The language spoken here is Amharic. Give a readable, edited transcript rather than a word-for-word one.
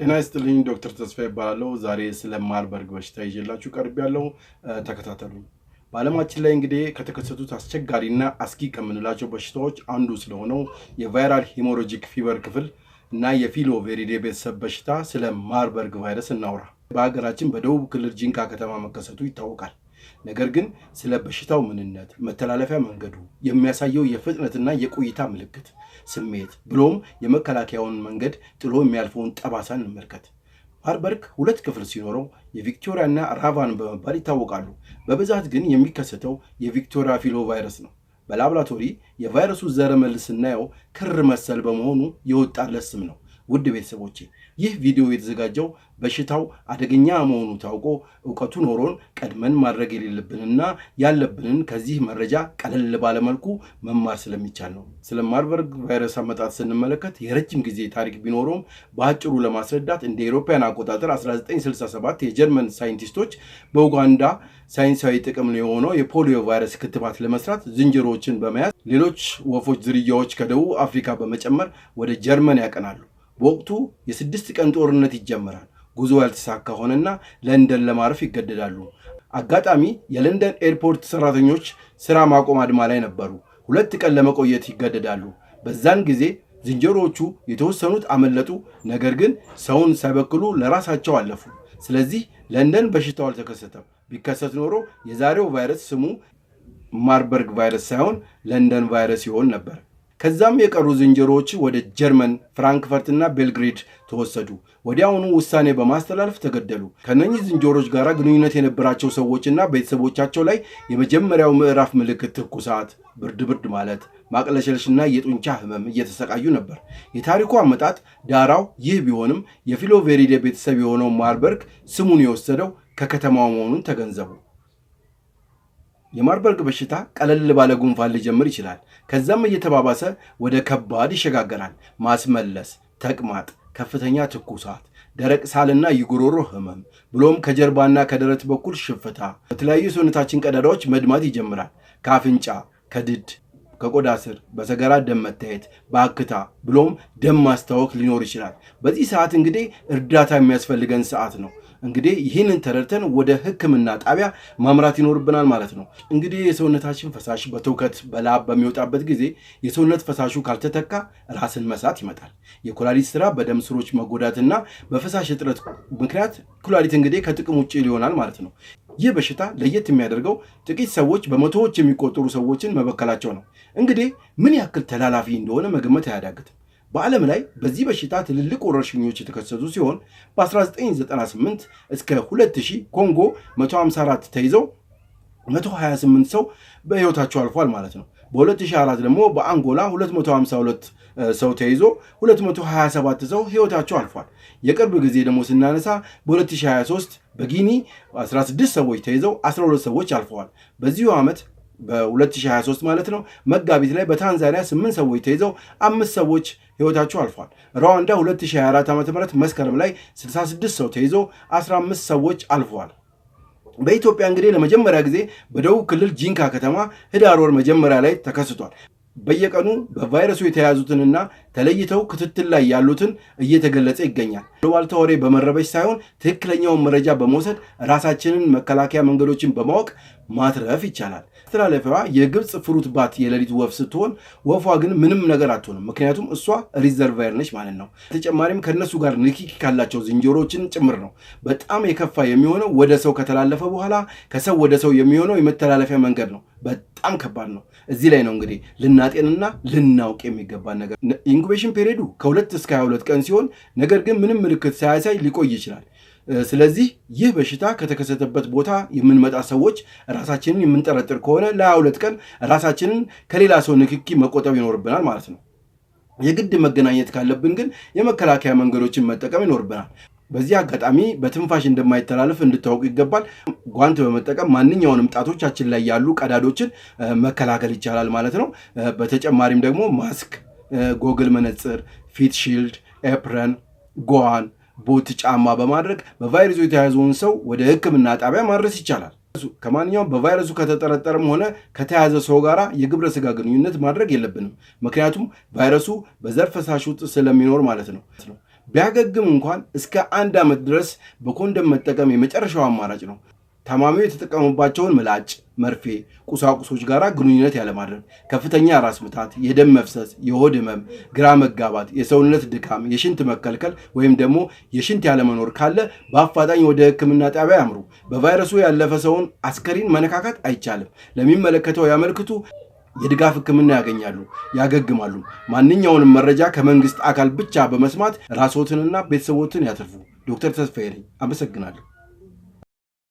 ጤና ይስጥልኝ ዶክተር ተስፋዬ ይባላለሁ። ዛሬ ስለ ማርበርግ በሽታ ይዤላችሁ ቀርቤያለሁ። ተከታተሉኝ። በዓለማችን ላይ እንግዲህ ከተከሰቱት አስቸጋሪና አስጊ ከምንላቸው በሽታዎች አንዱ ስለሆነው የቫይራል ሄሞሮጂክ ፊቨር ክፍል እና የፊሎቬሪዴ ቤተሰብ በሽታ ስለ ማርበርግ ቫይረስ እናውራ። በሀገራችን በደቡብ ክልል ጂንካ ከተማ መከሰቱ ይታወቃል። ነገር ግን ስለ በሽታው ምንነት፣ መተላለፊያ መንገዱ፣ የሚያሳየው የፍጥነትና የቆይታ ምልክት፣ ስሜት ብሎም የመከላከያውን መንገድ ጥሎ የሚያልፈውን ጠባሳ እንመልከት። ማርበርግ ሁለት ክፍል ሲኖረው የቪክቶሪያና ራቫን በመባል ይታወቃሉ። በብዛት ግን የሚከሰተው የቪክቶሪያ ፊሎ ቫይረስ ነው። በላቦራቶሪ የቫይረሱ ዘረመል ስናየው ክር መሰል በመሆኑ የወጣለት ስም ነው። ውድ ቤተሰቦቼ ይህ ቪዲዮ የተዘጋጀው በሽታው አደገኛ መሆኑ ታውቆ ዕውቀቱ ኖሮን ቀድመን ማድረግ የሌለብንና ያለብንን ከዚህ መረጃ ቀለል ባለ መልኩ መማር ስለሚቻል ነው። ስለ ማርበርግ ቫይረስ አመጣጥ ስንመለከት የረጅም ጊዜ ታሪክ ቢኖረውም በአጭሩ ለማስረዳት እንደ አውሮፓውያን አቆጣጠር 1967 የጀርመን ሳይንቲስቶች በኡጋንዳ ሳይንሳዊ ጥቅም የሆነው የፖሊዮ ቫይረስ ክትባት ለመስራት ዝንጀሮዎችን በመያዝ ሌሎች ወፎች ዝርያዎች ከደቡብ አፍሪካ በመጨመር ወደ ጀርመን ያቀናሉ። በወቅቱ የ6 ቀን ጦርነት ይጀመራል። ጉዞ ያልተሳካ ሆነና ለንደን ለማረፍ ይገደዳሉ። አጋጣሚ የለንደን ኤርፖርት ሰራተኞች ስራ ማቆም አድማ ላይ ነበሩ። 2 ቀን ለመቆየት ይገደዳሉ። በዛን ጊዜ ዝንጀሮዎቹ የተወሰኑት አመለጡ። ነገር ግን ሰውን ሳይበክሉ ለራሳቸው አለፉ። ስለዚህ ለንደን በሽታው አልተከሰተም። ቢከሰት ኖሮ የዛሬው ቫይረስ ስሙ ማርበርግ ቫይረስ ሳይሆን ለንደን ቫይረስ ይሆን ነበር። ከዛም የቀሩ ዝንጀሮዎች ወደ ጀርመን ፍራንክፈርትና ቤልግሬድ ተወሰዱ። ወዲያውኑ ውሳኔ በማስተላለፍ ተገደሉ። ከነኚህ ዝንጀሮዎች ጋር ግንኙነት የነበራቸው ሰዎችና ቤተሰቦቻቸው ላይ የመጀመሪያው ምዕራፍ ምልክት ትኩሳት፣ ብርድ ማለት፣ ማቅለሸልሽና የጡንቻ ህመም እየተሰቃዩ ነበር። የታሪኩ አመጣጥ ዳራው ይህ ቢሆንም የፊሎቬሪዴ ቤተሰብ የሆነው ማርበርግ ስሙን የወሰደው ከከተማው መሆኑን ተገንዘቡ። የማርበርግ በሽታ ቀለል ባለ ጉንፋን ሊጀምር ይችላል። ከዛም እየተባባሰ ወደ ከባድ ይሸጋገራል። ማስመለስ፣ ተቅማጥ፣ ከፍተኛ ትኩሳት፣ ደረቅ ሳልና የጉሮሮ ህመም ብሎም ከጀርባና ከደረት በኩል ሽፍታ፣ በተለያዩ የሰውነታችን ቀዳዳዎች መድማት ይጀምራል። ከአፍንጫ፣ ከድድ፣ ከቆዳ ስር በሰገራ ደም መታየት፣ በአክታ ብሎም ደም ማስታወክ ሊኖር ይችላል። በዚህ ሰዓት እንግዲህ እርዳታ የሚያስፈልገን ሰዓት ነው። እንግዲህ ይህንን ተረድተን ወደ ሕክምና ጣቢያ ማምራት ይኖርብናል ማለት ነው። እንግዲህ የሰውነታችን ፈሳሽ በትውከት በላብ በሚወጣበት ጊዜ የሰውነት ፈሳሹ ካልተተካ ራስን መሳት ይመጣል። የኩላሊት ስራ በደም ስሮች መጎዳትና በፈሳሽ እጥረት ምክንያት ኩላሊት እንግዲህ ከጥቅም ውጭ ሊሆናል ማለት ነው። ይህ በሽታ ለየት የሚያደርገው ጥቂት ሰዎች በመቶዎች የሚቆጠሩ ሰዎችን መበከላቸው ነው። እንግዲህ ምን ያክል ተላላፊ እንደሆነ መገመት አያዳግትም። በዓለም ላይ በዚህ በሽታ ትልልቅ ወረርሽኞች የተከሰቱ ሲሆን በ1998 እስከ 2000 ኮንጎ 154 ተይዘው 128 ሰው በሕይወታቸው አልፏል ማለት ነው። በ2004 ደግሞ በአንጎላ 252 ሰው ተይዞ 227 ሰው ሕይወታቸው አልፏል። የቅርብ ጊዜ ደግሞ ስናነሳ በ2023 በጊኒ 16 ሰዎች ተይዘው 12 ሰዎች አልፈዋል። በዚሁ ዓመት በ2023 ማለት ነው መጋቢት ላይ በታንዛኒያ 8 ሰዎች ተይዘው 5 ሰዎች ሕይወታቸው አልፏል። ሩዋንዳ 2024 ዓ.ም መስከረም ላይ 66 ሰው ተይዘው 15 ሰዎች አልፈዋል። በኢትዮጵያ እንግዲህ ለመጀመሪያ ጊዜ በደቡብ ክልል ጂንካ ከተማ ህዳር ወር መጀመሪያ ላይ ተከስቷል። በየቀኑ በቫይረሱ የተያዙትንና ተለይተው ክትትል ላይ ያሉትን እየተገለጸ ይገኛል። ባልታ ወሬ በመረበሽ ሳይሆን ትክክለኛውን መረጃ በመውሰድ ራሳችንን መከላከያ መንገዶችን በማወቅ ማትረፍ ይቻላል። አስተላለፊያዋ የግብፅ ፍሩት ባት የሌሊት ወፍ ስትሆን ወፏ ግን ምንም ነገር አትሆንም፣ ምክንያቱም እሷ ሪዘርቫየር ነች ማለት ነው። ተጨማሪም ከነሱ ጋር ንክኪ ካላቸው ዝንጀሮችን ጭምር ነው። በጣም የከፋ የሚሆነው ወደ ሰው ከተላለፈ በኋላ ከሰው ወደ ሰው የሚሆነው የመተላለፊያ መንገድ ነው። በጣም ከባድ ነው። እዚህ ላይ ነው እንግዲህ ልናጤንና ልናውቅ የሚገባን ነገር። ኢንኩቤሽን ፔሪዱ ከ2 እስከ 22 ቀን ሲሆን ነገር ግን ምንም ምልክት ሳያሳይ ሊቆይ ይችላል። ስለዚህ ይህ በሽታ ከተከሰተበት ቦታ የምንመጣ ሰዎች ራሳችንን የምንጠረጥር ከሆነ ለ22 ቀን ራሳችንን ከሌላ ሰው ንክኪ መቆጠብ ይኖርብናል ማለት ነው። የግድ መገናኘት ካለብን ግን የመከላከያ መንገዶችን መጠቀም ይኖርብናል። በዚህ አጋጣሚ በትንፋሽ እንደማይተላለፍ እንድታውቁ ይገባል። ጓንት በመጠቀም ማንኛውንም ጣቶቻችን ላይ ያሉ ቀዳዶችን መከላከል ይቻላል ማለት ነው። በተጨማሪም ደግሞ ማስክ፣ ጎግል መነጽር፣ ፊት ሺልድ፣ ኤፕረን፣ ጓን፣ ቦት ጫማ በማድረግ በቫይረሱ የተያዘውን ሰው ወደ ሕክምና ጣቢያ ማድረስ ይቻላል። ከማንኛውም በቫይረሱ ከተጠረጠረም ሆነ ከተያዘ ሰው ጋር የግብረ ስጋ ግንኙነት ማድረግ የለብንም። ምክንያቱም ቫይረሱ በዘር ፈሳሽ ውስጥ ስለሚኖር ማለት ነው። ቢያገግም እንኳን እስከ 1 ዓመት ድረስ በኮንደም መጠቀም የመጨረሻው አማራጭ ነው። ታማሚው የተጠቀሙባቸውን ምላጭ፣ መርፌ፣ ቁሳቁሶች ጋር ግንኙነት ያለማድረግ፣ ከፍተኛ ራስ ምታት፣ የደም መፍሰስ፣ የሆድ ህመም፣ ግራ መጋባት፣ የሰውነት ድካም፣ የሽንት መከልከል ወይም ደግሞ የሽንት ያለመኖር ካለ በአፋጣኝ ወደ ሕክምና ጣቢያ ያምሩ። በቫይረሱ ያለፈ ሰውን አስከሬን መነካካት አይቻልም። ለሚመለከተው ያመልክቱ። የድጋፍ ሕክምና ያገኛሉ፣ ያገግማሉ። ማንኛውንም መረጃ ከመንግስት አካል ብቻ በመስማት ራስዎትንና ቤተሰቦትን ያትርፉ። ዶክተር ተስፋዬ ነኝ። አመሰግናለሁ።